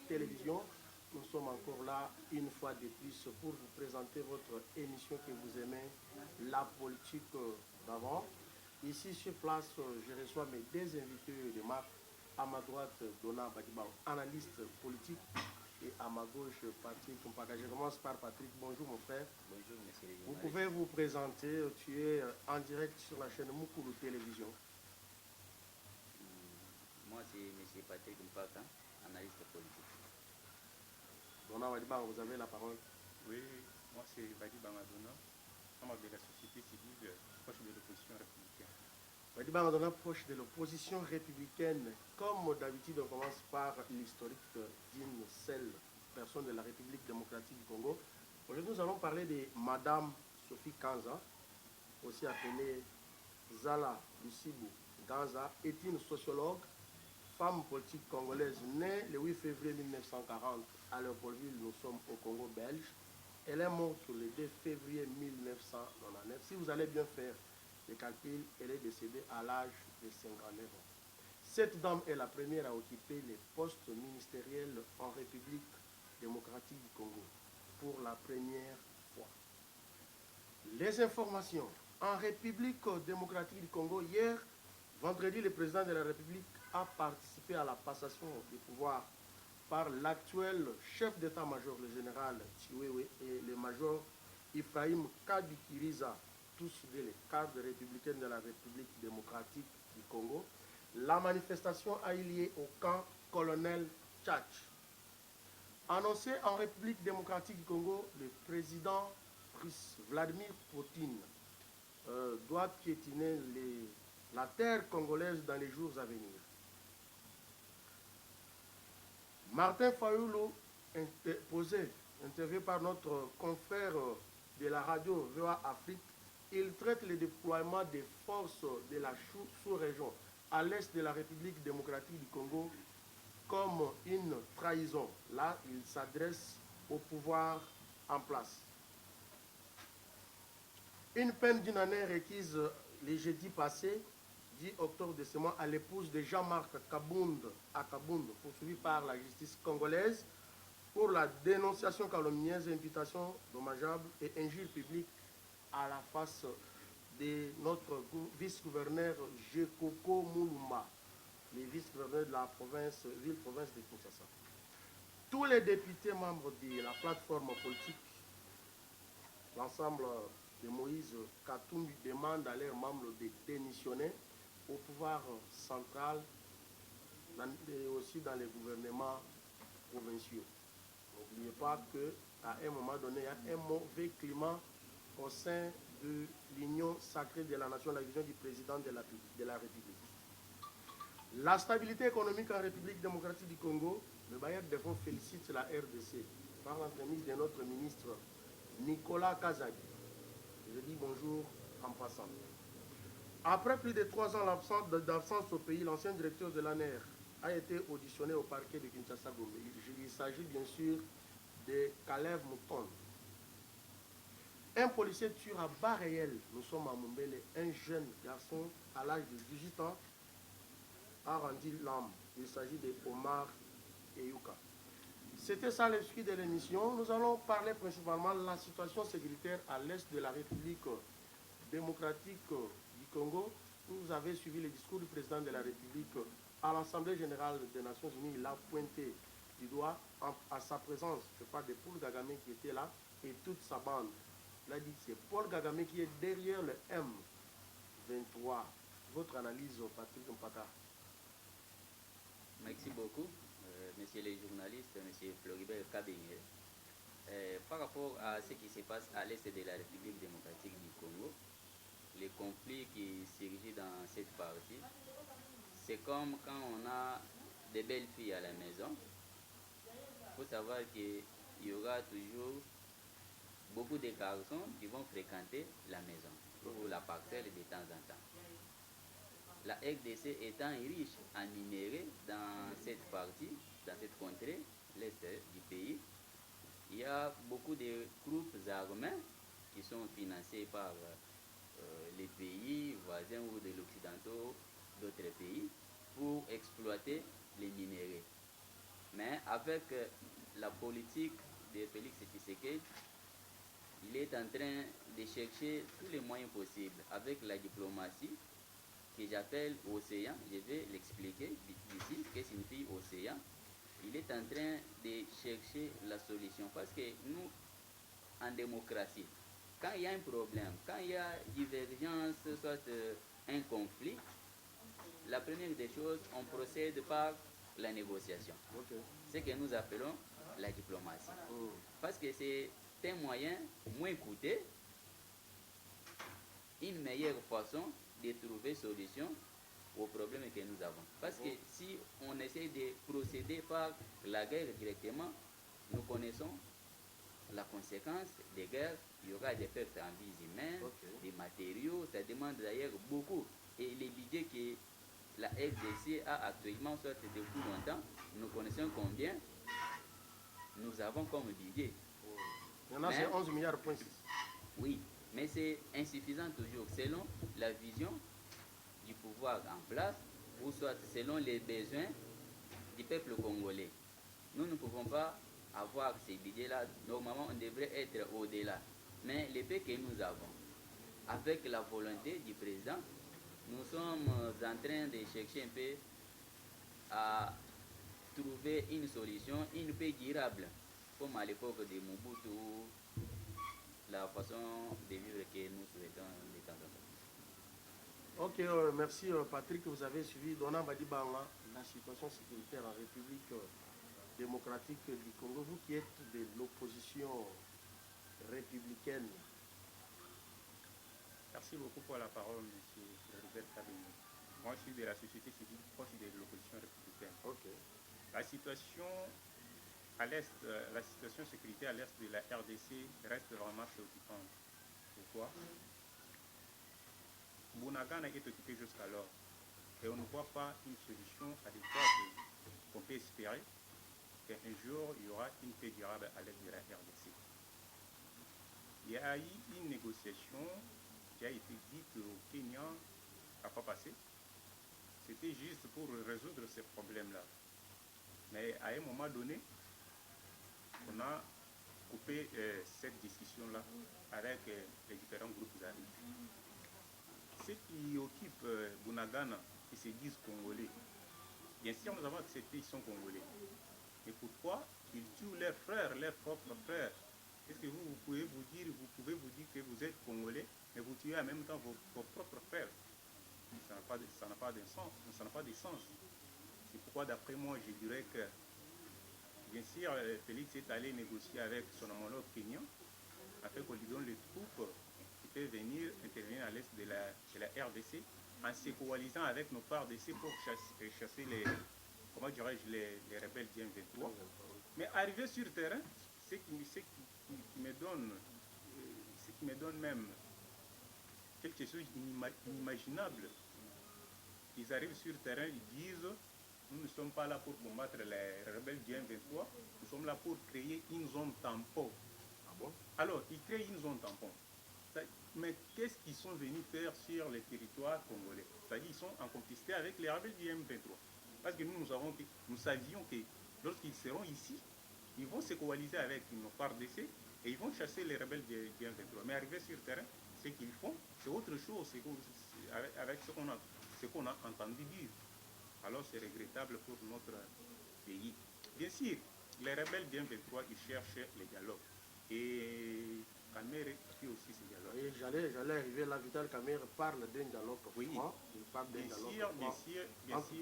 Télévision. Nous sommes encore là une fois de plus pour vous présenter votre émission que vous aimez, la politique d'avant. Ici sur place, je reçois mes deux invités de marque. À ma droite, Donna Badibao, analyste politique, et à ma gauche, Patrick Mpaga. Je commence par Patrick. Bonjour mon frère. Bonjour monsieur. Vous pouvez vous présenter, tu es en direct sur la chaîne Mukulu Télévision. Moi c'est monsieur Patrick Mpaga, analyste politique. Donna Badibao, vous avez la parole. Oui, moi c'est Badi Bamadona, membre de la société civile proche de l'opposition républicaine. Badi Bamadona, proche de l'opposition républicaine. Comme d'habitude, on commence par l'historique d'une seule personne de la République démocratique du Congo. Aujourd'hui, nous allons parler de Madame Sophie Kanza, aussi appelée Zala Lusibu Ganza, est une sociologue, femme politique congolaise, née le 8 février 1940 à Léopoldville, nous sommes au Congo belge. Elle est morte le 2 février 1999. Si vous allez bien faire les calculs, elle est décédée à l'âge de 59 ans. Cette dame est la première à occuper les postes ministériels en République démocratique du Congo pour la première fois. Les informations. En République démocratique du Congo, hier, vendredi, le président de la République a participé à la passation du pouvoir par l'actuel chef d'état-major, le général Chiwewe, et le major Ibrahim Kabikiriza, tous les cadres républicains de la République démocratique du Congo. La manifestation a eu lieu au camp colonel Tchatch. Annoncé en République démocratique du Congo, le président russe Vladimir Poutine doit piétiner la terre congolaise dans les jours à venir. Martin Fayoulou, interviewé par notre confrère de la radio VOA Afrique, il traite le déploiement des forces de la sous-région à l'est de la République démocratique du Congo comme une trahison. Là, il s'adresse au pouvoir en place. Une peine d'une année requise le jeudi passé, 10 octobre de ce mois, à l'épouse de Jean-Marc Kabound, poursuivi par la justice congolaise pour la dénonciation calomnieuse, imputation dommageable et injure publique à la face de notre vice-gouverneur Jekoko Moulumba, le vice-gouverneur de la ville-province de Kinshasa. Tous les députés membres de la plateforme politique, l'ensemble de Moïse Katumbi, demandent à leurs membres de démissionner au pouvoir central et aussi dans les gouvernements provinciaux. N'oubliez pas qu'à un moment donné, il y a un mauvais climat au sein de l'Union sacrée de la nation, la vision du président de la République. La stabilité économique en République démocratique du Congo, le bailleur de fonds félicite la RDC par l'entremise de notre ministre Nicolas Kazadi. Je dis bonjour en passant. Après plus de 3 ans d'absence au pays, l'ancien directeur de l'ANER a été auditionné au parquet de Kinshasa-Gombe. Il s'agit bien sûr de Kalev Mouton. Un policier tue à bas réel, nous sommes à Mumbele, un jeune garçon à l'âge de 18 ans a rendu l'âme. Il s'agit de Omar Eyuka. C'était ça l'esprit de l'émission. Nous allons parler principalement de la situation sécuritaire à l'est de la République démocratique du Congo. Vous avez suivi le discours du président de la République à l'Assemblée générale des Nations Unies. Il a pointé du doigt à sa présence, je parle de Paul Kagame qui était là et toute sa bande. Il a dit que c'est Paul Kagame qui est derrière le M23. Votre analyse, Patrick Mpaka. Merci beaucoup, messieurs les journalistes, monsieur Floribert Kabengé. Par rapport à ce qui se passe à l'est de la République démocratique du Congo, les conflits qui surgissent dans cette partie, c'est comme quand on a des belles filles à la maison. Il faut savoir qu'il y aura toujours beaucoup de garçons qui vont fréquenter la maison ou la parcelle de temps en temps. La RDC étant riche en minerais dans cette partie, dans cette contrée, l'est du pays, il y a beaucoup de groupes armés qui sont financés par les pays voisins ou de l'Occidentaux, d'autres pays, pour exploiter les minéraux. Mais avec la politique de Félix Tshisekedi, il est en train de chercher tous les moyens possibles avec la diplomatie que j'appelle océan. Je vais l'expliquer ici, ce que signifie océan. Il est en train de chercher la solution parce que nous, en démocratie, quand il y a un problème, quand il y a divergence, soit un conflit, la première des choses, on procède par la négociation. Ok. Ce que nous appelons la diplomatie. Parce que c'est un moyen moins coûteux, une meilleure façon de trouver solution aux problèmes que nous avons. Parce que si on essaie de procéder par la guerre directement, nous connaissons la conséquence des guerres. Il y aura des pertes en vies humaines, des matériaux, ça demande d'ailleurs beaucoup. Et les budgets que la RDC a actuellement, soit depuis longtemps, nous connaissons combien nous avons comme budget. Maintenant, c'est 11 milliards. Oui, mais c'est insuffisant toujours selon la vision du pouvoir en place ou soit selon les besoins du peuple congolais. Nous ne pouvons pas avoir ces budgets-là. Normalement, on devrait être au-delà. Mais les peu que nous avons, avec la volonté du président, nous sommes en train de chercher un peu à trouver une solution, une paix durable, comme à l'époque de Mobutu, la façon de vivre que nous souhaitons de temps en temps. Ok, merci Patrick, vous avez suivi Dona Badibanga, la situation sécuritaire en République démocratique du Congo. Vous qui êtes de l'opposition républicaine. Merci beaucoup pour la parole, M. Floribert Kabini. Moi, je suis de la société civile proche de l'opposition républicaine. Ok. La situation à l'est, la situation sécuritaire à l'est de la RDC reste vraiment préoccupante. Pourquoi? Bunagana est occupé jusqu'alors et on ne voit pas une solution adéquate qu'on peut espérer qu'un jour il y aura une paix durable à l'est de la RDC. Il y a eu une négociation qui a été dite au Kenya à pas passé. C'était juste pour résoudre ces problèmes-là. Mais à un moment donné, on a coupé cette discussion-là avec les différents groupes armés. Ceux qui occupent Bunagana, qui se disent congolais, bien sûr nous avons accepté qu'ils sont congolais. Mais pourquoi ils tuent leurs frères, leurs propres frères? Est-ce que vous pouvez vous dire que vous êtes congolais, mais vous tuez en même temps vos propres frères? Ça n'a pas de sens. Ça n'a pas de sens. C'est pourquoi d'après moi je dirais que bien sûr Félix est allé négocier avec son homologue kenyan afin qu'on lui donne les troupes qui peuvent venir intervenir à l'est de la RDC en se coalisant avec nos FARDC pour chasser les, comment dirais-je, les rebelles du M23. Mais arrivé sur le terrain, ce qui me donne même quelque chose d'inimaginable. Ils arrivent sur le terrain, ils disent nous ne sommes pas là pour combattre les rebelles du M23, nous sommes là pour créer une zone tampon. Ah bon? Alors, ils créent une zone tampon. Mais qu'est-ce qu'ils sont venus faire sur les territoires congolais? C'est-à-dire qu'ils sont en complicité avec les rebelles du M23. Parce que nous savions que lorsqu'ils seront ici, ils vont se coaliser avec nos FARDC et ils vont chasser les rebelles du M23. Mais arrivés sur le terrain, ce qu'ils font, c'est autre chose avec ce qu'on a entendu dire. Alors c'est regrettable pour notre pays. Bien sûr, les rebelles du M23, ils cherchent le dialogue. Et Kamere fait aussi ce dialogue. Oui, j'allais arriver là, Vital Kamere parle d'un dialogue franc. Il parle d'un dialogue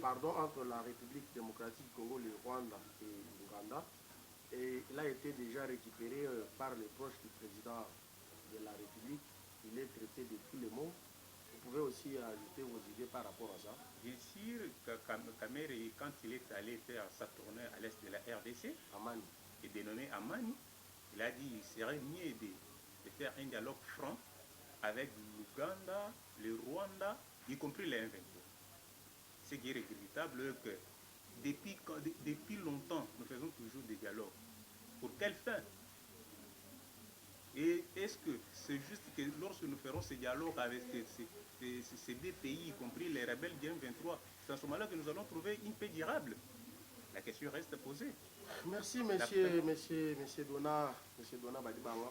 franc. Entre la République démocratique du Congo, le Rwanda et l'Ouganda. Et il a été déjà récupéré par les proches du président de la République. Il est traité de tous les mots. Vous pouvez aussi ajouter vos idées par rapport à ça. Bien sûr, Kamere, quand il est allé faire sa tournée à l'est de la RDC, Amani, et dénommé Amani, il a dit qu'il serait mieux de faire un dialogue franc avec l'Ouganda, le Rwanda, y compris les M23. Ce qui est regrettable que depuis longtemps, nous faisons toujours des dialogues. Pour quelle fin? Et est-ce que c'est juste que lorsque nous ferons ces dialogues avec ces deux pays, y compris les rebelles du M23, c'est à ce moment-là que nous allons trouver une paix durable? La question reste posée. Merci, monsieur Dona Badibanga.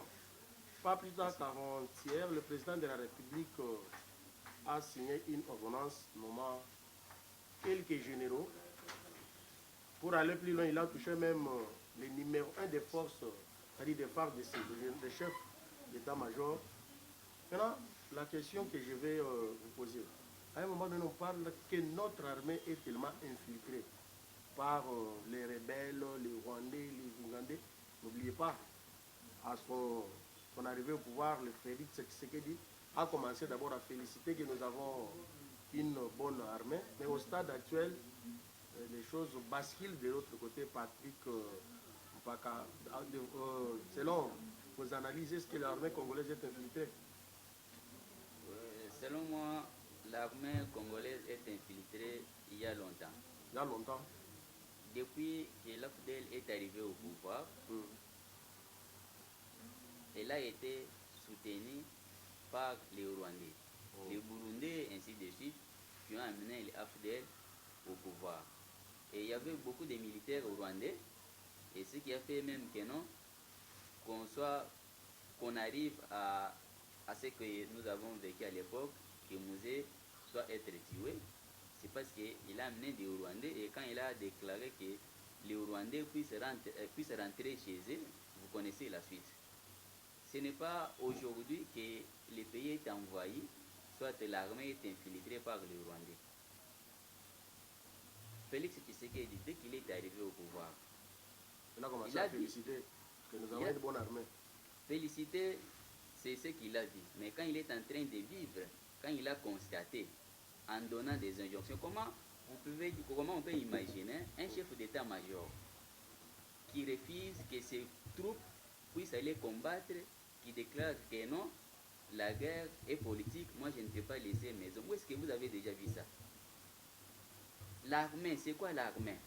Pas plus tard qu'avant-hier, le président de la République a signé une ordonnance nommant quelques généraux. Pour aller plus loin, il a touché même les numéros 1 des forces, c'est-à-dire des phares des chefs d'état-major. Maintenant, la question que je vais vous poser, à un moment donné, on parle que notre armée est tellement infiltrée par les rebelles, les Rwandais, les Ougandais. N'oubliez pas, à son arrivée au pouvoir, le Félix Tshisekedi a commencé d'abord à féliciter que nous avons une bonne armée, mais au stade actuel, les choses basculent de l'autre côté. Patrick Mpaka, selon vos analyses, est-ce que l'armée congolaise est infiltrée? Selon moi, l'armée congolaise est infiltrée il y a longtemps. Il y a longtemps. Depuis que l'AFDEL est arrivé au pouvoir, elle a été soutenue par les Rwandais, les Burundais, ainsi de suite, qui ont amené l'AFDEL au pouvoir. Et il y avait beaucoup de militaires rwandais, et ce qui a fait même que non, qu'on arrive à ce que nous avons vécu à l'époque, que Mouzé soit être tué, c'est parce qu'il a amené des Rwandais, et quand il a déclaré que les Rwandais puissent rentrer chez eux, vous connaissez la suite. Ce n'est pas aujourd'hui que le pays est envahi, soit l'armée est infiltrée par les Rwandais. Félix Tshisekedi, dès qu'il est arrivé au pouvoir, il a commencé à féliciter que nous avons une bonne armée. Féliciter, c'est ce qu'il a dit. Mais quand il est en train de vivre, quand il a constaté, en donnant des injonctions, comment on peut imaginer un chef d'état-major qui refuse que ses troupes puissent aller combattre, qui déclare que non, la guerre est politique, moi je ne peux pas laisser mes hommes. Où est-ce que vous avez déjà vu ça? L'armée, c'est quoi l'armée?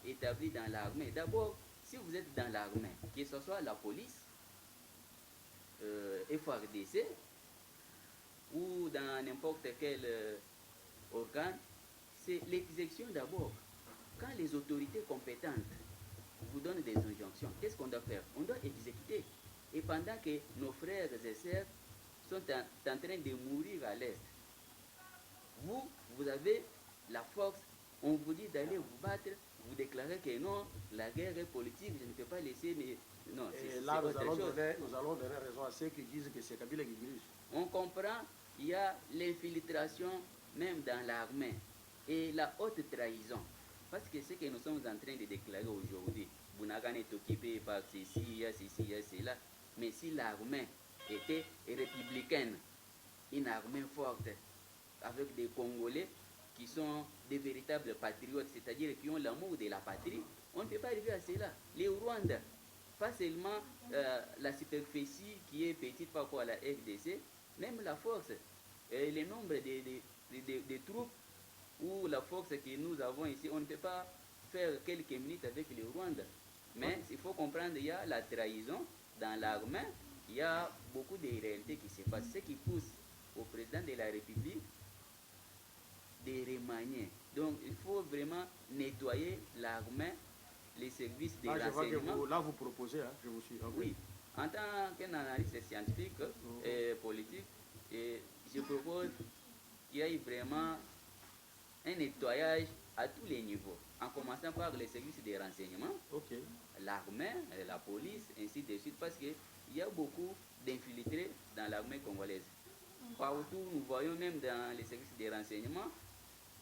Établie dans l'armée. D'abord, si vous êtes dans l'armée, que ce soit la police, FARDC, ou dans n'importe quel organe, c'est l'exécution d'abord. Quand les autorités compétentes vous donnent des injonctions, qu'est-ce qu'on doit faire? On doit exécuter. Et pendant que nos frères et sœurs sont en train de mourir à l'Est, vous avez la force, on vous dit d'aller vous battre, vous déclarez que non, la guerre est politique, je ne peux pas laisser, mais non, et là, nous allons donner raison à ceux qui disent que c'est Kabila qui dirige. On comprend, il y a l'infiltration même dans l'armée et la haute trahison. Parce que ce que nous sommes en train de déclarer aujourd'hui, Bounagan est occupé par ceci, il y a cela, mais si l'armée était républicaine, une armée forte, avec des Congolais qui sont des véritables patriotes, c'est-à-dire qui ont l'amour de la patrie, on ne peut pas arriver à cela. Les Rwandais, pas seulement la superficie qui est petite par rapport à la FDC, même la force, le nombre de troupes ou la force que nous avons ici, on ne peut pas faire quelques minutes avec les Rwandais. Mais il faut comprendre, il y a la trahison dans l'armée, il y a beaucoup de réalités qui se passent. Ce qui pousse au président de la République de remanier. Donc il faut vraiment nettoyer l'armée, les services de renseignement. Là, vous proposez, hein, je vous suis. Okay. Oui, en tant qu'analyste scientifique et politique, je propose qu'il y ait vraiment un nettoyage à tous les niveaux, en commençant par les services de renseignement, l'armée, la police, ainsi de suite, parce qu'il y a beaucoup d'infiltrés dans l'armée congolaise. Partout, nous voyons même dans les services de renseignement,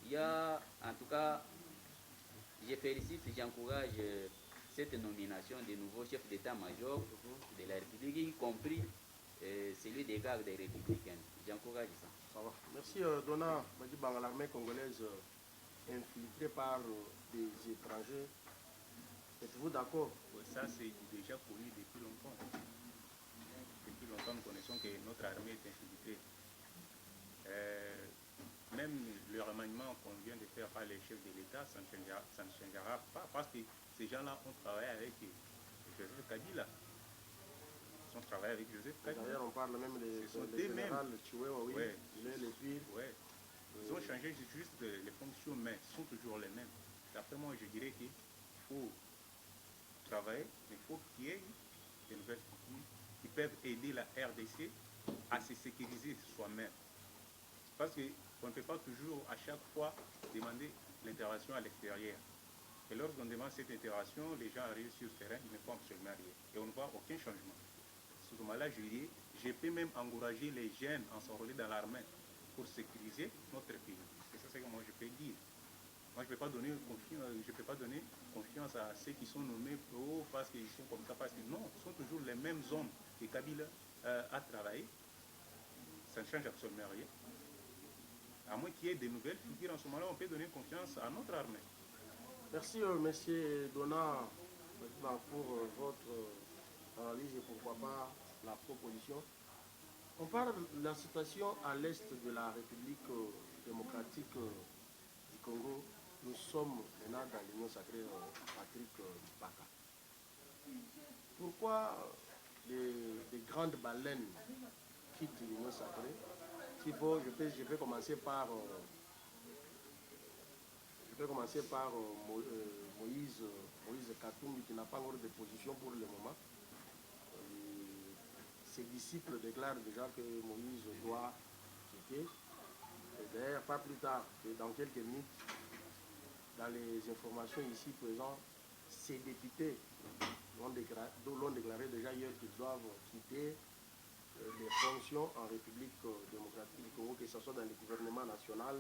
il y a, en tout cas, je félicite, j'encourage cette nomination des nouveaux chefs d'état-major de la République, y compris celui des gardes républicaines. J'encourage ça. Ça va. Merci, Dona Badibanga, l'armée congolaise infiltrée par des étrangers. Êtes-vous d'accord? Ça, c'est déjà connu depuis longtemps. Depuis longtemps, nous connaissons que notre armée est infiltrée. Même le remaniement qu'on vient de faire par les chefs de l'État, ça ne changera pas, parce que ces gens-là ont travaillé avec Joseph Kabila. Ils ont travaillé avec Joseph Kabila. D'ailleurs, on parle même des générales Chiwewa, oui, les filles. Ouais. Ils ont changé juste les fonctions, mais sont toujours les mêmes. d'après moi, je dirais qu'il faut travailler, mais il faut qu'il y ait des nouvelles structures qui peuvent aider la RDC à se sécuriser soi-même. Parce qu'on ne peut pas toujours, à chaque fois, demander l'intervention à l'extérieur. Et lorsqu'on demande cette intervention, les gens arrivent sur le terrain, ils ne font absolument rien. Et on ne voit aucun changement. À ce moment-là, je peux même encourager les jeunes à s'enrôler dans l'armée pour sécuriser notre pays. C'est ça que moi je peux dire. Moi, je ne peux pas donner confiance à ceux qui sont nommés pro parce qu'ils sont comme ça. Parce que non, ce sont toujours les mêmes hommes que Kabila a travaillé. Ça ne change absolument rien. À moins qu'il y ait des nouvelles figures, en ce moment-là, on peut donner confiance à notre armée. Merci, monsieur Donat, pour votre analyse et pourquoi pas la proposition. On parle de la situation à l'est de la République démocratique du Congo. Nous sommes maintenant dans l'Union sacrée Patrick Baka. Pourquoi des grandes baleines quittent l'Union sacrée? Je vais commencer par Moïse Katumbi qui n'a pas encore de position pour le moment. Ses disciples déclarent déjà que Moïse doit quitter. Et d'ailleurs, pas plus tard que dans quelques minutes, dans les informations ici présentes, ces députés l'ont déclaré déjà hier qu'ils doivent quitter les fonctions en République démocratique du Congo, que ce soit dans le gouvernement national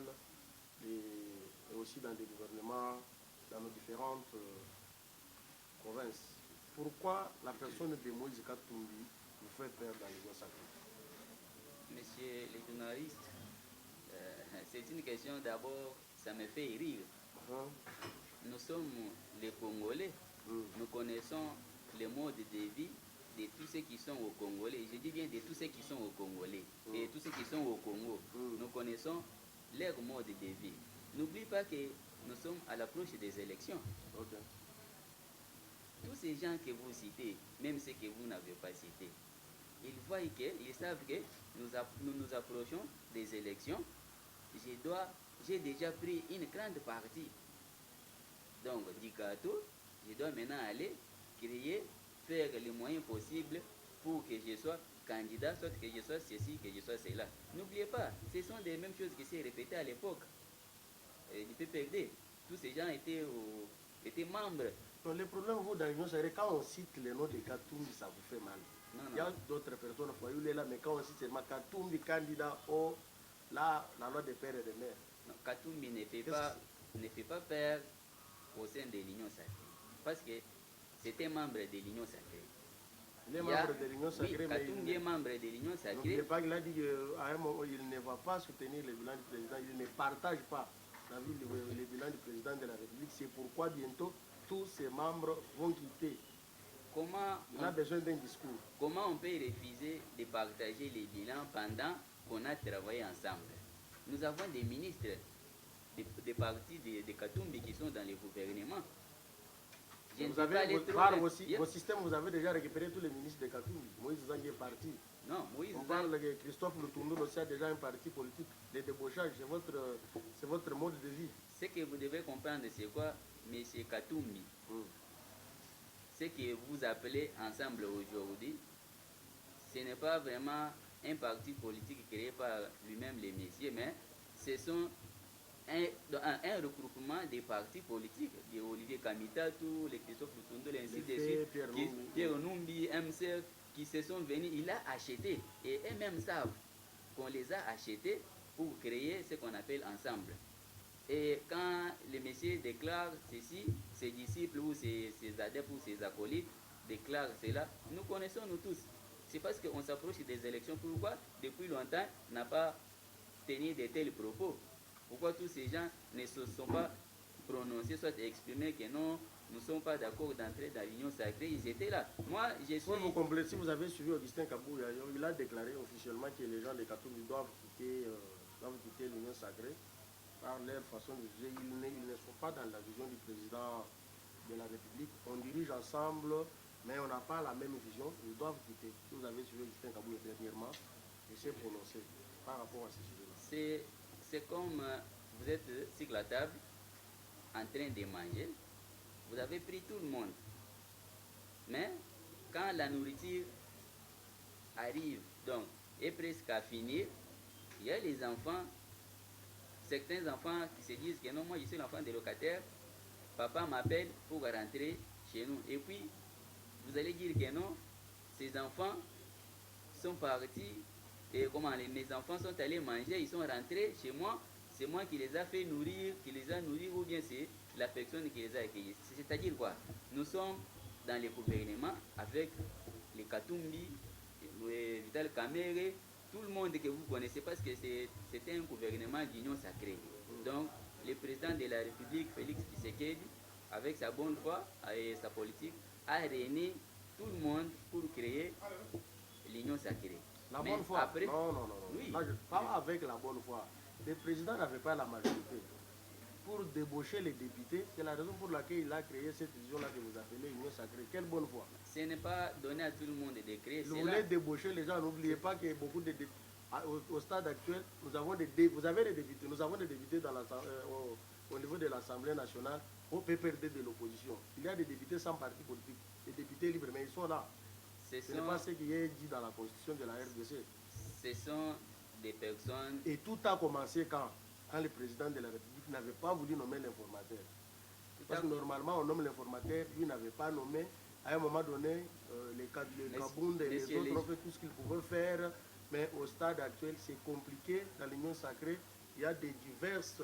et aussi dans des gouvernements dans nos différentes provinces. Pourquoi la personne de Moïse Katumbi vous fait peur dans les sacrés? Monsieur les journalistes, c'est une question d'abord, ça me fait rire. Nous sommes les Congolais, nous connaissons le mode de vie de tous ceux qui sont au Congolais. Je dis bien de tous ceux qui sont au Congolais et tous ceux qui sont au Congo. Nous connaissons leur mode de vie. N'oublie pas que nous sommes à l'approche des élections. Okay. Tous ces gens que vous citez, même ceux que vous n'avez pas cités, ils savent que nous approchons des élections. J'ai déjà pris une grande partie. Donc, du gâteau, je dois maintenant aller faire les moyens possibles pour que je sois candidat, soit que je sois ceci, que je sois cela. N'oubliez pas, ce sont des mêmes choses qui s'est répétées à l'époque du PPRD. Tous ces gens étaient membres. Donc, le problème, vous, dans l'Union sacrée, quand on cite le nom de Katumbi, ça vous fait mal. Non. Il y a d'autres personnes, là, mais quand on cite seulement Katumbi, candidat la loi des pères et des mères. Non, Katumbi ne fait pas peur au sein de l'Union sacrée. Parce que c'était membre de l'Union sacrée. Il est membre de l'Union sacrée, oui, Katumbi est membre de l'Union sacrée. N'oubliez pas qu'il a dit qu'à un moment, il ne va pas soutenir le bilan du président, il ne partage pas le bilan du président de la République. C'est pourquoi bientôt, tous ses membres vont quitter. Il a besoin d'un discours. Comment on peut refuser de partager les bilans pendant qu'on a travaillé ensemble? Nous avons des ministres des partis de Katumbi qui sont dans les gouvernements. Vos systèmes, vous avez déjà récupéré tous les ministres de Katumbi. Moïse Zangi est parti. Non, Moïse On parle que Christophe Lutundu aussi a déjà un parti politique. Le débauchage, c'est votre mode de vie. Ce que vous devez comprendre, c'est quoi, M. Katumbi? Ce que vous appelez ensemble aujourd'hui, ce n'est pas vraiment un parti politique créé par lui-même, les messieurs, mais ce sont un regroupement des partis politiques, de Olivier Kamitatou, les Christophe Lutundu, ainsi de suite, Pierre Numbi, MCF, qui se sont venus, il a acheté, et eux-mêmes savent qu'on les a achetés pour créer ce qu'on appelle ensemble. Et quand les messieurs déclarent ceci, ses disciples ou ses adeptes ou ses acolytes déclarent cela, nous connaissons nous tous. C'est parce qu'on s'approche des élections. Pourquoi depuis longtemps n'a pas tenu de tels propos? Pourquoi tous ces gens ne se sont pas prononcés, soit exprimés que non, nous ne sommes pas d'accord d'entrer dans l'Union sacrée? Ils étaient là. Moi, je suis... Pour vous compléter, si vous avez suivi Augustin Kabouya, il a déclaré officiellement que les gens de Katumbi doivent quitter l'Union sacrée par leur façon de juger. Ils ne sont pas dans la vision du président de la République. On dirige ensemble, mais on n'a pas la même vision. Ils doivent quitter. Si vous avez suivi Augustin Kabouya dernièrement, il s'est prononcé par rapport à ce sujet-là. C'est comme vous êtes sur la table en train de manger, vous avez pris tout le monde. Mais quand la nourriture arrive, donc, est presque à finir, il y a les enfants, certains enfants qui se disent que non, moi je suis l'enfant des locataires, papa m'appelle pour rentrer chez nous. Et puis, vous allez dire que non, ces enfants sont partis, et comment mes enfants sont allés manger, ils sont rentrés chez moi, c'est moi qui les a fait nourrir, qui les a nourris, ou bien c'est la personne qui les a accueillis. C'est-à-dire quoi? Nous sommes dans le gouvernement avec les Katumbi, le Vital Kamere, tout le monde que vous connaissez, parce que c'était un gouvernement d'union sacrée. Donc, le président de la République, Félix Tshisekedi, avec sa bonne foi et sa politique, a réuni tout le monde pour créer l'union sacrée. La Mais bonne foi. après, Non. oui. Là, pas avec la bonne foi. Le président n'avait pas la majorité. Pour débaucher les députés, c'est la raison pour laquelle il a créé cette vision-là que vous appelez union sacrée. Quelle bonne foi. Ce n'est pas donné à tout le monde de créer. Vous voulez débaucher les gens, n'oubliez pas que beaucoup de au stade actuel, vous avez des députés, nous avons des députés dans au niveau de l'Assemblée nationale, au PPRD de l'opposition. Il y a des députés sans parti politique, des députés libres, mais ils sont là. Ce n'est pas ce qui est dit dans la constitution de la RDC. Ce sont des personnes... Et tout a commencé quand le président de la République n'avait pas voulu nommer l'informateur. Parce que normalement, on nomme l'informateur, lui n'avait pas nommé. À un moment donné, les Kabound et les autres ont fait tout ce qu'ils pouvaient faire. Mais au stade actuel, c'est compliqué. Dans l'Union sacrée, il y a des diverses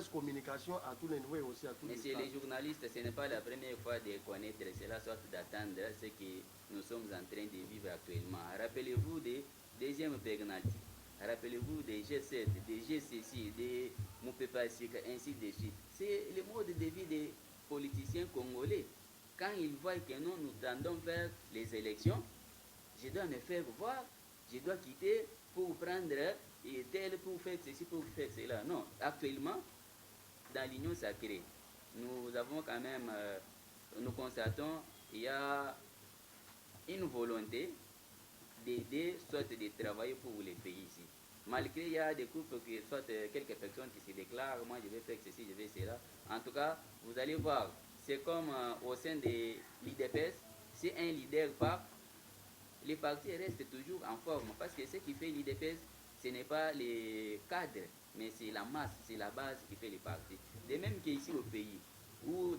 communications à tous les niveaux et aussi à tous les Messieurs les journalistes, ce n'est pas la première fois de connaître cela, soit d'attendre ce que nous sommes en train de vivre actuellement. Rappelez-vous des deuxièmes pénalty. Rappelez-vous des G7, des GCC, des Moupepasika, ainsi de suite. C'est le mode de vie des politiciens congolais. Quand ils voient que nous tendons vers les élections, je dois me faire voir, je dois quitter pour prendre tel, pour faire ceci, pour faire cela. Non, actuellement, dans l'union sacrée, nous avons quand même, nous constatons, il y a une volonté d'aider, soit de travailler pour les pays ici. Malgré il y a des groupes, soit quelques personnes qui se déclarent, moi je vais faire ceci, je vais cela. En tout cas, vous allez voir, c'est comme au sein de l'IDPS, si un leader part, les partis restent toujours en forme. Parce que ce qui fait l'IDPS, ce n'est pas les cadres, mais c'est la masse, c'est la base qui fait les partis. De même qu'ici au pays, ou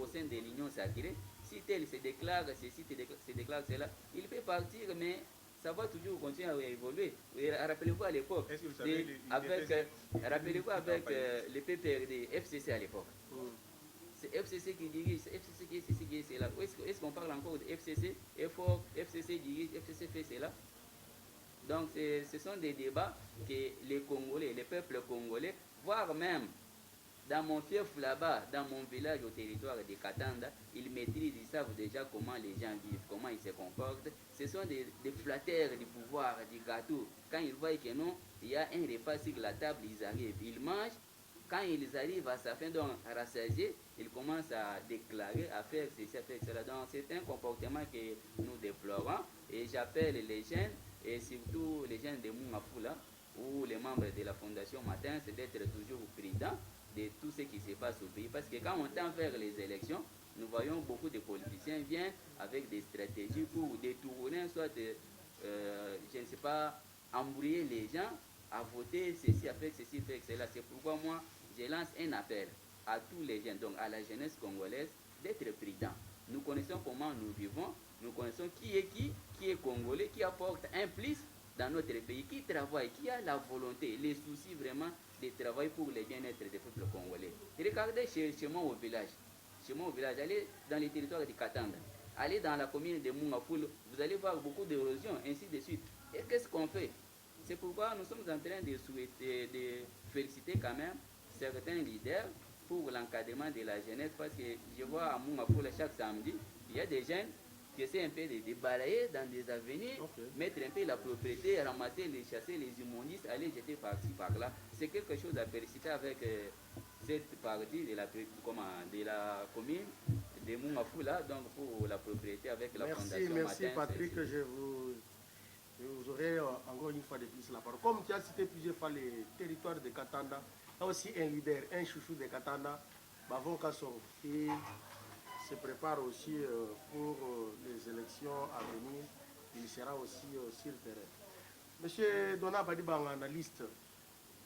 au sein de l'Union sacrée, si tel se déclare ceci, se déclare cela, il peut partir, mais ça va toujours continuer à évoluer. Rappelez-vous à l'époque, rappelez-vous avec le PPRD, FCC à l'époque. C'est FCC qui dirige, FCC qui est ceci, qui est cela. Est-ce qu'on parle encore de FCC, effort, FCC dirige, FCC fait cela? Donc ce sont des débats que les Congolais, les peuples congolais, voire même dans mon fief là-bas, dans mon village au territoire de Katanda, ils maîtrisent, ils savent déjà comment les gens vivent, comment ils se comportent. Ce sont des flatteurs du pouvoir, du gâteau. Quand ils voient que non, il y a un repas sur la table, ils arrivent, ils mangent. Quand ils arrivent à sa fin, donc à rassasier, ils commencent à déclarer, à faire ceci, à faire cela. Donc c'est un comportement que nous déplorons. Et j'appelle les jeunes, et surtout les jeunes de Mungafula, ou les membres de la Fondation Matin, c'est d'être toujours prudents de tout ce qui se passe au pays. Parce que quand on tend vers les élections, nous voyons beaucoup de politiciens viennent avec des stratégies pour détourner, soit, je ne sais pas, embrouiller les gens à voter ceci, à faire ceci, faire cela. C'est pourquoi moi, je lance un appel à tous les jeunes, donc à la jeunesse congolaise, d'être prudents. Nous connaissons comment nous vivons, nous connaissons qui est congolais, qui apporte un plus dans notre pays, qui travaille, qui a la volonté, les soucis vraiment de travailler pour le bien-être des peuples congolais. Regardez chez moi au village, allez dans les territoires de Katanda, allez dans la commune de Mungafoul, vous allez voir beaucoup d'érosion, ainsi de suite. Et qu'est-ce qu'on fait? C'est pourquoi nous sommes en train de souhaiter, de féliciter quand même certains leaders pour l'encadrement de la jeunesse, parce que je vois à Mungafoul chaque samedi, il y a des jeunes qui essaient un peu de balayer dans des avenirs, mettre un peu la propriété, ramasser, les chasser, les immondices, aller jeter par-ci, par-là. C'est quelque chose à féliciter avec cette partie de la commune de Mungafoula, donc pour la propriété avec la Fondation Matin. Merci Patrick, je vous aurai encore une fois de plus la parole. Comme tu as cité plusieurs fois les territoires de Katanda, a aussi un leader, un chouchou de Katanda, Bavon Kassoro, qui se prépare aussi pour les élections à venir. Il sera aussi sur le terrain. Monsieur Dona Badibang, analyste,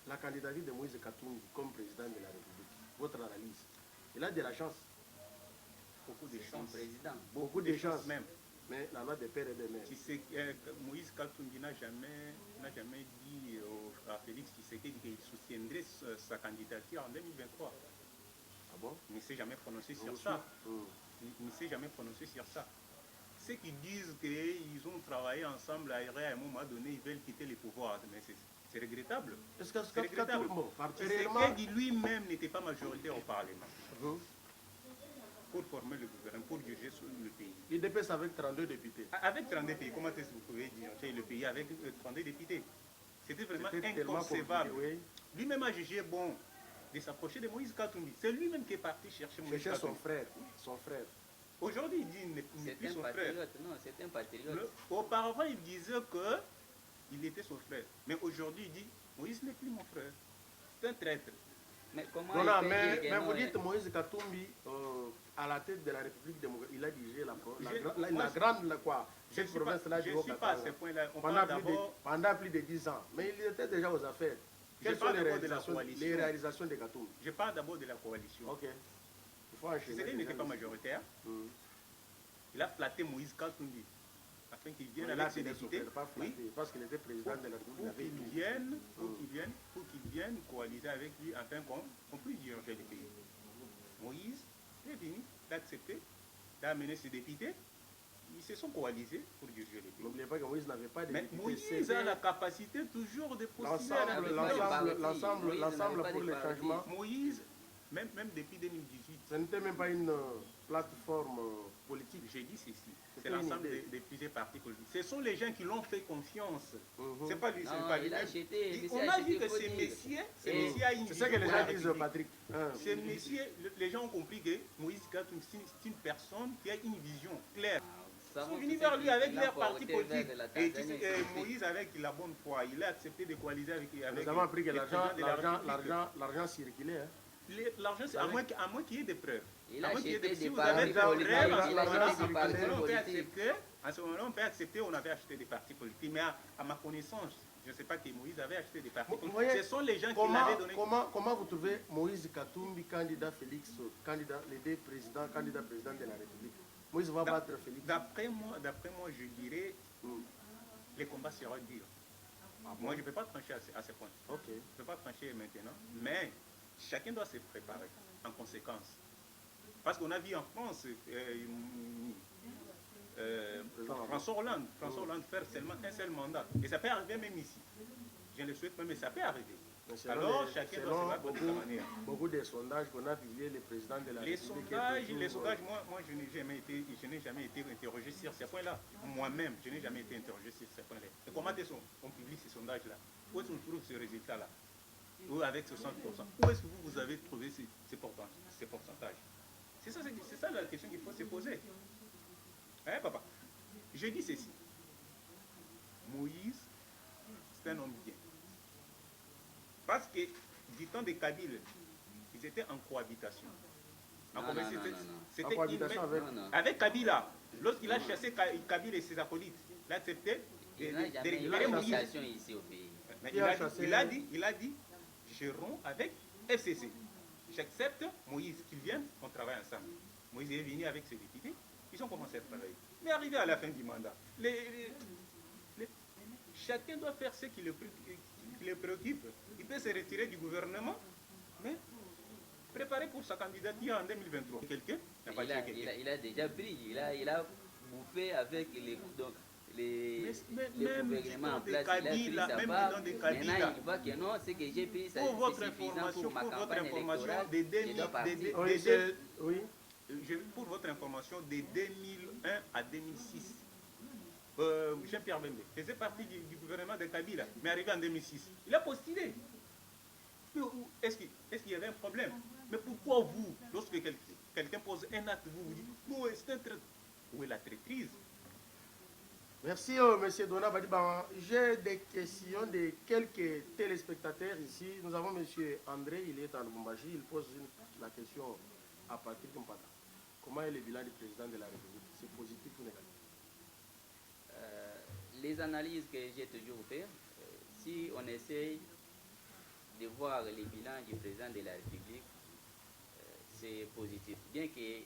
la candidature de Moïse Katumbi comme président de la République, votre analyse, il a de la chance. Beaucoup de Son chance. président. Beaucoup de chance même. Mais la loi des pères et des mères. Moïse Katumbi n'a jamais dit à Félix Tshisekedi qu'il soutiendrait sa candidature en 2023. Ah bon? Il ne s'est jamais prononcé sur Aussi. ça. Il ne s'est jamais prononcé sur ça. Ceux qui disent qu'ils ont travaillé ensemble à un moment donné, ils veulent quitter le pouvoir. Mais c'est regrettable. Est-ce que C'est regrettable. Tshisekedi lui-même n'était pas majoritaire au Parlement pour former le gouvernement, pour diriger le pays. Il dépasse avec 32 députés. Avec 32 députés, comment est-ce que vous pouvez diriger le pays avec 32 députés? C'était vraiment inconcevable. Oui. Lui-même a jugé bon de s'approcher de Moïse Katumbi. C'est lui-même qui est parti chercher Moïse Katumbi. Son frère. Aujourd'hui, il dit qu'il n'est plus son frère. Non, c'est un patriote. Auparavant, il disait qu'il était son frère. Mais aujourd'hui, il dit Moïse n'est plus mon frère. C'est un traître. Mais comment voilà, mais vous dites Moïse Katumbi à la tête de la République démocratique, il a dirigé la grande quoi, cette province-là du Haut-Katanga pendant plus de 10 ans. Mais il était déjà aux affaires. Quelles sont les réalisations de Katumbi? Je parle d'abord de la coalition. Ok. Il faut enchaîner. Tshisekedi n'était pas majoritaire. Il a flatté Moïse Katumbi afin qu'il vienne avec ses députés. Parce qu'il était président de la République. Pour qu'il vienne coaliser avec lui afin qu'on puisse diriger le pays. Moïse est venu, il a accepté, il a amené ses députés. Ils se sont coalisés pour diriger le pays. N'oubliez pas que Moïse n'avait pas de députés. Mais Moïse a la capacité toujours de postuler à l'ensemble pour le changement. Moïse, même depuis 2018. Ce n'était même pas une plateforme politique. J'ai dit ceci. C'est l'ensemble des plusieurs partis politiques. Ce sont les gens qui l'ont fait confiance. C'est pas lui, c'est pas lui. On a vu que ces messieurs a une vision. C'est ça que les gens disent, Patrick. Ces messieurs, les gens ont compris que Moïse Katumbi, c'est une personne qui a une vision claire. Ils sont venus vers lui avec leur parti politique. Et Moïse, avec la bonne foi, il a accepté de coaliser avec nous avons appris que l'argent circulait. L'argent, c'est à moins qu'il y ait des preuves. Il a acheté si vous avez des preuves, en ce moment, on peut accepter, on avait acheté des partis politiques. Mais à ma connaissance, je ne sais pas que Moïse avait acheté des partis politiques. Ce sont les gens qui l'avaient donné. Comment vous trouvez Moïse Katumbi, candidat Félix, les deux présidents, candidat président de la République? Moïse va battre Félix. D'après moi, je dirais les combats seront durs. Moi, je ne peux pas trancher à ce point. Okay. Je ne peux pas trancher maintenant. Mais chacun doit se préparer en conséquence. Parce qu'on a vu en France François Hollande faire seulement un seul mandat. Et ça peut arriver même ici. Je ne le souhaite pas, mais ça peut arriver. Alors chacun doit se battre de sa manière. Beaucoup de sondages qu'on a publiés, le président de la République. Les sondages, moi je n'ai jamais été interrogé sur ces points-là. Moi-même, je n'ai jamais été interrogé sur ces points-là. Et comment on publie ces sondages-là? Où est-ce qu'on trouve ce résultat-là? Ou avec 60%? Où est-ce que vous avez trouvé ces pourcentages? C'est ça la question qu'il faut se poser. Hein, papa? Je dis ceci. Moïse, c'est un homme bien. Parce que du temps de Kabyle, ils étaient en cohabitation. C'était avec Kabila. Lorsqu'il a chassé Kabyle et ses acolytes, il a accepté de récupérer Moïse. Ici au pays. Il a dit, je romps avec FCC. J'accepte Moïse qu'il vienne, on travaille ensemble. Moïse est venu avec ses députés, ils ont commencé à travailler. Mais arrivé à la fin du mandat, chacun doit faire ce qui le préoccupe. Il peut se retirer du gouvernement, mais préparer pour sa candidature en 2023. Quelqu'un n'a pas tué quelqu'un. Il a déjà pris, il a bouffé avec les gouvernements en place. Il a pris sa part. Maintenant, il voit que non, c'est que j'ai pris ça. Pour votre information, pour votre information, de 2001 à 2006, Jean-Pierre Bembe faisait partie du gouvernement de Kabila, mais arrivé en 2006, il a postulé. Est-ce qu'il y avait un problème? Mais pourquoi vous, lorsque quelqu'un pose un acte, vous dites, non, c'est un traître? Où est la traîtrise? Merci, monsieur Dona Badiban. J'ai des questions de quelques téléspectateurs ici. Nous avons monsieur André, il est en Lubumbashi. Il pose la question à Patrick Mpata. Comment est le bilan du président de la République? C'est positif ou négatif? Les analyses que j'ai toujours faites, si on essaye de voir le bilan du président de la République, c'est positif. Bien que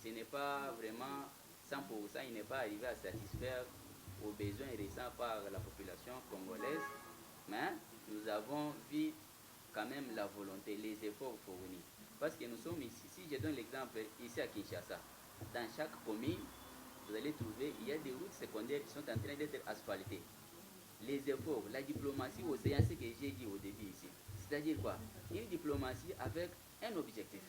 ce n'est pas vraiment 100%, il n'est pas arrivé à satisfaire aux besoins récents par la population congolaise, mais nous avons vu quand même la volonté, les efforts fournis. Parce que nous sommes ici, si je donne l'exemple ici à Kinshasa, dans chaque commune, vous allez trouver, il y a des routes secondaires qui sont en train d'être asphaltées. Les efforts, la diplomatie au c'est ce que j'ai dit au début ici. C'est-à-dire quoi? Une diplomatie avec un objectif,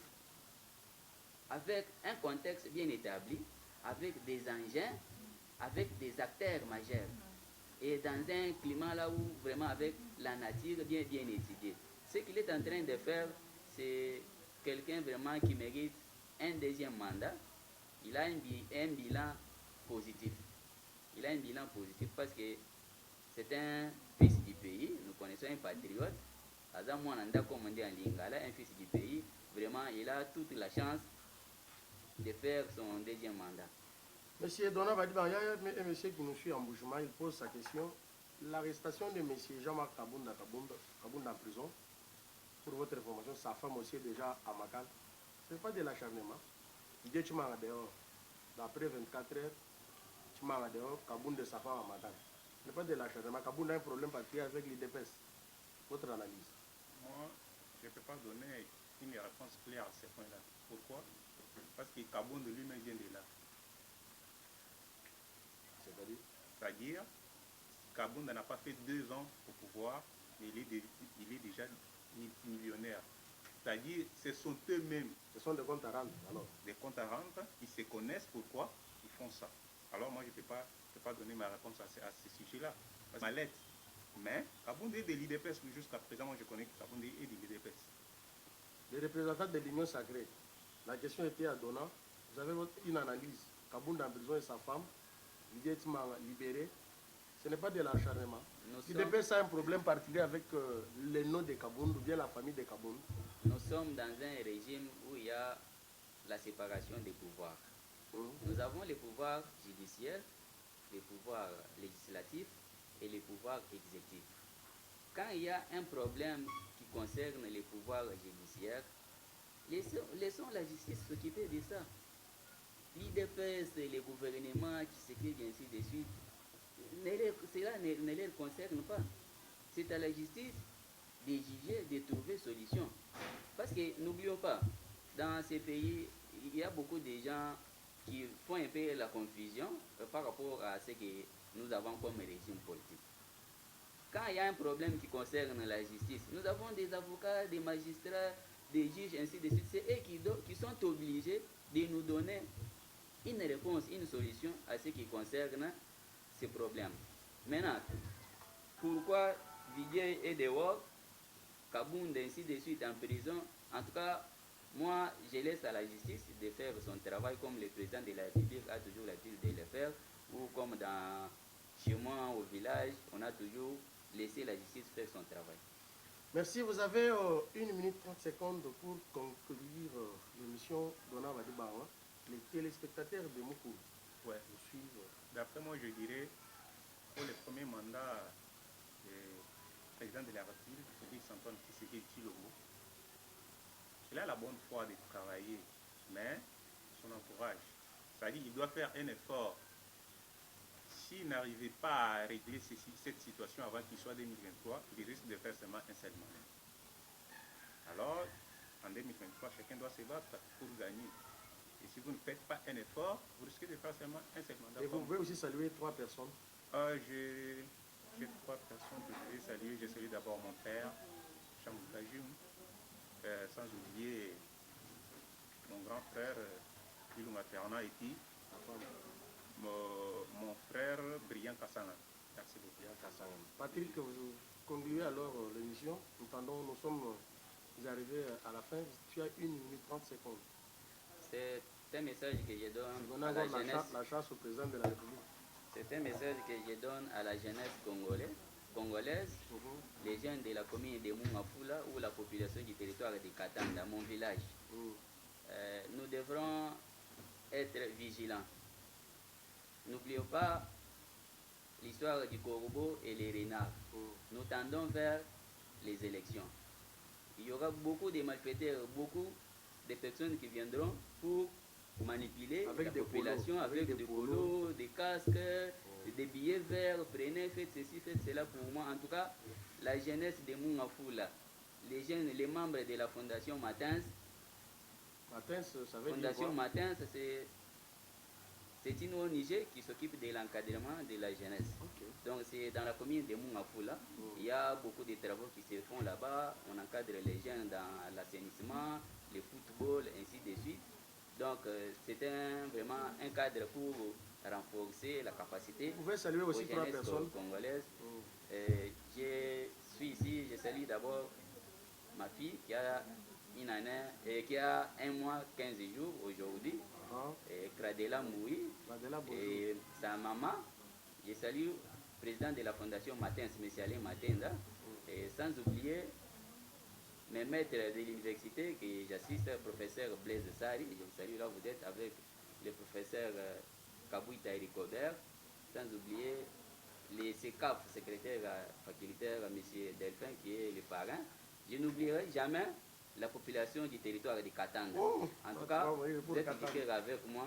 avec un contexte bien établi, avec des engins, avec des acteurs majeurs. Et dans un climat là où vraiment avec la nature bien étudiée. Ce qu'il est en train de faire, c'est quelqu'un vraiment qui mérite un deuxième mandat. Il a un bilan positif. Il a un bilan positif parce que c'est un fils du pays. Nous connaissons un patriote. Azam Mwananda, comme on dit en lingala, un fils du pays. Vraiment, il a toute la chance de faire son deuxième mandat. Monsieur Dona Badiban, il y a un monsieur qui nous suit en Boujuma, il pose sa question. L'arrestation de monsieur Jean-Marc Kabounda en prison, pour votre information, sa femme aussi est déjà à Makal. Ce n'est pas de l'acharnement. Il dit tu m'as dehors. D'après 24 heures, tu m'as dehors, Kabounda et sa femme à Makal. Ce n'est pas de l'acharnement. Kabounda a un problème particulier avec l'IDPS. Votre analyse? Moi, je ne peux pas donner une réponse claire à ce point-là. Pourquoi? Parce que Kabounda lui-même vient de là. C'est-à-dire, Kabounda n'a pas fait 2 ans au pouvoir, mais il est déjà millionnaire. C'est-à-dire, ce sont eux-mêmes. Ce sont des comptes à rendre, alors. Des comptes à rendre, ils se connaissent pourquoi ils font ça. Alors moi, je ne peux pas donner ma réponse à ce sujet-là. Ma lettre. Mais Kabounda est de l'IDPS, jusqu'à présent, moi je connais que Kabounda est de l'IDPS. Les représentants de l'Union sacrée, la question était à Dona. Vous avez une analyse. Kabounda en prison et sa femme, immédiatement libéré. Ce n'est pas de l'acharnement. L'IDPS a un problème particulier avec le nom de Kabounda ou bien la famille de Kabounda. Nous sommes dans un régime où il y a la séparation des pouvoirs. Nous avons les pouvoirs judiciaires, les pouvoirs législatifs et les pouvoirs exécutifs. Quand il y a un problème qui concerne les pouvoirs judiciaires, laissons la justice s'occuper de ça. L'IDPS, les gouvernements qui s'écrivent ainsi de suite, cela ne les concerne pas. C'est à la justice de juger, de trouver solution. Parce que n'oublions pas, dans ces pays, il y a beaucoup de gens qui font un peu la confusion par rapport à ce que nous avons comme régime politique. Quand il y a un problème qui concerne la justice, nous avons des avocats, des magistrats, des juges, ainsi de suite. C'est eux qui sont obligés de nous donner une réponse, une solution à ce qui concerne ces problèmes. Maintenant, pourquoi Didier est dehors, Kabounda ainsi de suite en prison? En tout cas, moi, je laisse à la justice de faire son travail comme le président de la République a toujours l'habitude de le faire, ou comme chez moi au village, on a toujours laissé la justice faire son travail. Merci. Vous avez 1 minute 30 secondes pour conclure l'émission Dona Badiban. Les téléspectateurs de Moukou vous suivent. D'après moi, je dirais, pour le premier mandat du président de la République, Félix Antoine Tshisekedi Tshilombo, il a la bonne foi de travailler, mais son entourage, c'est-à-dire qu'il doit faire un effort. S'il n'arrivait pas à régler cette situation avant qu'il soit 2023, il risque de faire seulement un seul mandat. Alors, en 2023, chacun doit se battre pour gagner. Et si vous ne faites pas un effort, vous risquez de faire seulement un seul mandat. Et vous pouvez aussi saluer 3 personnes. J'ai 3 personnes que je vais saluer. Je salue d'abord mon père, Chamoutajum, sans oublier mon grand frère, Ilou Materna, et puis mon frère Brian Kassana. Merci beaucoup. Patrick, vous concluez alors l'émission. Nous sommes arrivés à la fin. Tu as 1 minute 30 secondes. C'est un message que je donne à la la jeunesse. La chance au président de la République. C'est un message que je donne à la jeunesse congolaise, les jeunes de la commune de Mungafula ou la population du territoire de Katanga, mon village. Nous devrons être vigilants. N'oublions pas l'histoire du corbeau et les renards. Nous tendons vers les élections. Il y aura beaucoup de malfaiteurs, beaucoup de personnes qui viendront pour manipuler avec la population avec des polos, des casques, des billets verts. Prenez, faites ceci, faites cela pour moi. En tout cas, la jeunesse de Mungafula, les jeunes, les membres de la Fondation Matins. Matins, ça veut Fondation dire quoi? Matins, c'est une ONG qui s'occupe de l'encadrement de la jeunesse. Okay. Donc c'est dans la commune de Mungafula. Il y a beaucoup de travaux qui se font là-bas. On encadre les jeunes dans l'assainissement, le football, ainsi de suite. Donc c'est vraiment un cadre pour renforcer la capacité. Vous pouvez saluer aussi trois personnes congolaises. Je suis ici, je salue d'abord ma fille qui a une année et qui a 1 mois 15 jours aujourd'hui. Kradela Moui et sa maman. Je salue le président de la fondation Matins, M. Alain Matinda, et sans oublier mes maîtres de l'université que j'assiste, le professeur Blaise Sari. Je vous salue là, vous êtes avec le professeur Kabouita Ericobert, sans oublier les SECAF, secrétaire facultaire M. Delphin qui est le parrain. Je n'oublierai jamais la population du territoire de Katanga. En tout cas, vous êtes du cœur avec moi.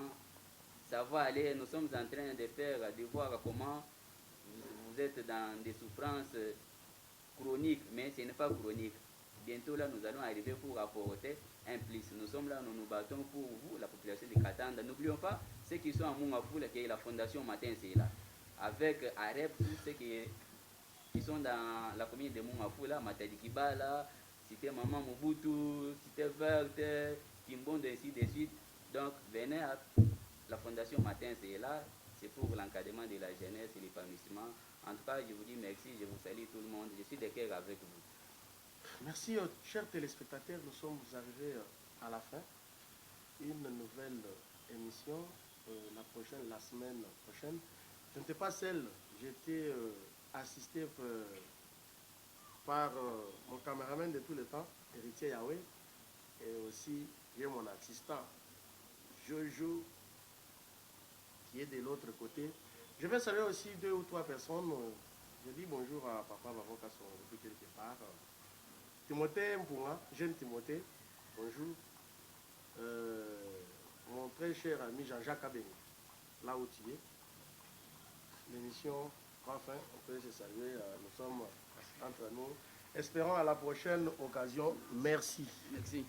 Ça va aller. Nous sommes en train de voir comment vous êtes dans des souffrances chroniques, mais ce n'est pas chronique. Bientôt là, nous allons arriver pour apporter un plus. Nous sommes là, nous nous battons pour vous, la population de Katanga. N'oublions pas ceux qui sont à Mungafula, qui est la fondation Matin, c'est là. Avec AREP, tous ceux qui sont dans la commune de Mungafula, Matadi Kibala, Cité Maman Mobutu, Cité Verte, Kimbondo, ainsi de suite. Donc, venez à la Fondation Matin, c'est là. C'est pour l'encadrement de la jeunesse et l'épanouissement. En tout cas, je vous dis merci, je vous salue tout le monde. Je suis de cœur avec vous. Merci, chers téléspectateurs. Nous sommes arrivés à la fin. Une nouvelle émission, la semaine prochaine. Je n'étais pas seul. J'étais assisté par mon caméraman de tous les temps, Héritier Yahweh, et aussi j'ai mon assistant Jojo qui est de l'autre côté. Je vais saluer aussi 2 ou 3 personnes. Je dis bonjour à papa Bavoka sont depuis quelque part. Timothée Mpunga, jeune Timothée, bonjour. Mon très cher ami Jean-Jacques Abeni, là où tu es. L'émission prend fin, on peut se saluer, nous sommes entre nous. Espérons à la prochaine occasion. Merci. Merci.